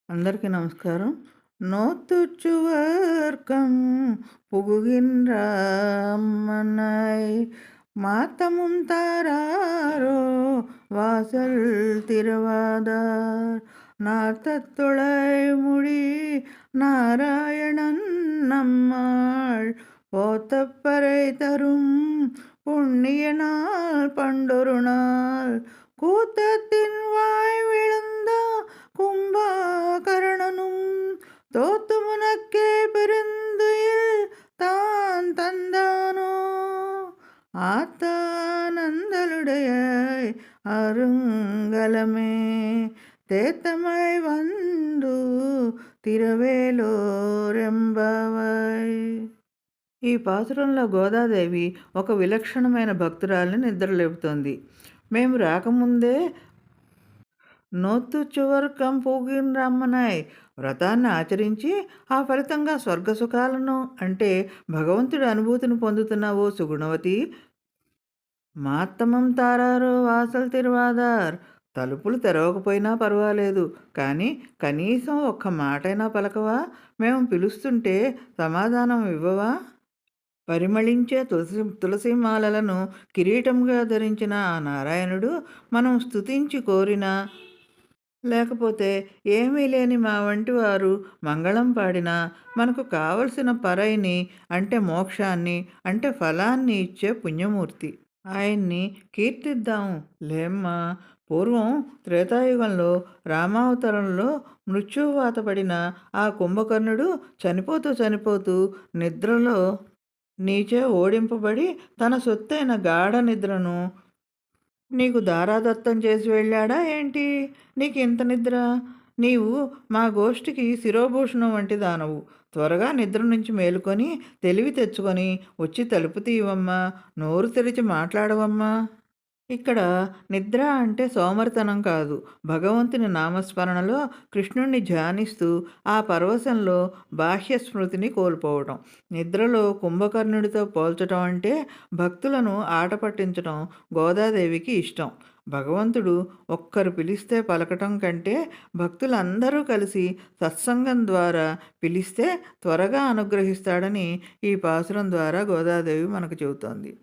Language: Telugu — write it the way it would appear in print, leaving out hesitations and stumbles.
అందరికీ నమస్కారం. "நோத்துச்சுவர்க்கம் புகுகின்ற அம்மனை மாத்தமும் தாராரோ வாசல் திறவாதார் நார்த்தத்துளைமுடி நாராயணன் நம்மாள் போத்தப்பறை தரும் புண்ணிய நாள் பண்டொரு நாள் கூத்தத்தின் வாய் விழுந்த கும்பாகரணனும் தோத்துமுனக்கே பெருந்துயில் தான் தந்தானோ ஆத்தானந்தலுடைய அருங்கலமே தேத்தமை వందు తిరవేలోరెంబవై. ఈ పాసురంలో గోదాదేవి ఒక విలక్షణమైన భక్తురాలిని నిద్రలేపుతోంది. మేము రాకముందే నోత్తుచువర్కం పూగిన్రమ్మనాయ్ వ్రతాన్ని ఆచరించి ఆ ఫలితంగా స్వర్గసుఖాలను అంటే భగవంతుడి అనుభూతిని పొందుతున్న ఓ సుగుణవతి, మాత్తమం తారారో వాసల్ తిరువాదార్, తలుపులు తెరవకపోయినా పర్వాలేదు, కానీ కనీసం ఒక్క మాటైనా పలకవా? మేము పిలుస్తుంటే సమాధానం ఇవ్వవా? పరిమళించే తులసిమాలలను కిరీటంగా ధరించిన ఆ నారాయణుడు మనం స్తుతించి కోరినా లేకపోతే ఏమీ లేని మా వంటి వారు మంగళం పాడినా మనకు కావలసిన పరైని అంటే మోక్షాన్ని అంటే ఫలాన్ని ఇచ్చే పుణ్యమూర్తి. ఆయన్ని కీర్తిద్దాం లేమ్మా. పూర్వం త్రేతాయుగంలో రామావతారంలో మృత్యువాత పడిన ఆ కుంభకర్ణుడు చనిపోతూ నిద్రలో నీచే ఓడింపబడి తన సొత్తైన గాఢ నిద్రను నీకు దారాదత్తం చేసి వెళ్ళాడా ఏంటి? నీకు ఇంత నిద్ర? నీవు మా గోష్ఠికి శిరోభూషణం వంటి దానవు. త్వరగా నిద్ర నుంచి మేలుకొని తెలివి తెచ్చుకొని వచ్చి తలుపు తీయవమ్మా, నోరు తెరిచి మాట్లాడవమ్మా. ఇక్కడ నిద్ర అంటే సోమరితనం కాదు. భగవంతుని నామస్మరణలో కృష్ణుణ్ణి ధ్యానిస్తూ ఆ పరవశంలో బాహ్య స్మృతిని కోల్పోవటం. నిద్రలో కుంభకర్ణుడితో పోల్చటం అంటే భక్తులను ఆట పట్టించటం గోదాదేవికి ఇష్టం. భగవంతుడు ఒక్కరు పిలిస్తే పలకటం కంటే భక్తులందరూ కలిసి సత్సంగం ద్వారా పిలిస్తే త్వరగా అనుగ్రహిస్తాడని ఈ పాసురం ద్వారా గోదాదేవి మనకు చెబుతోంది.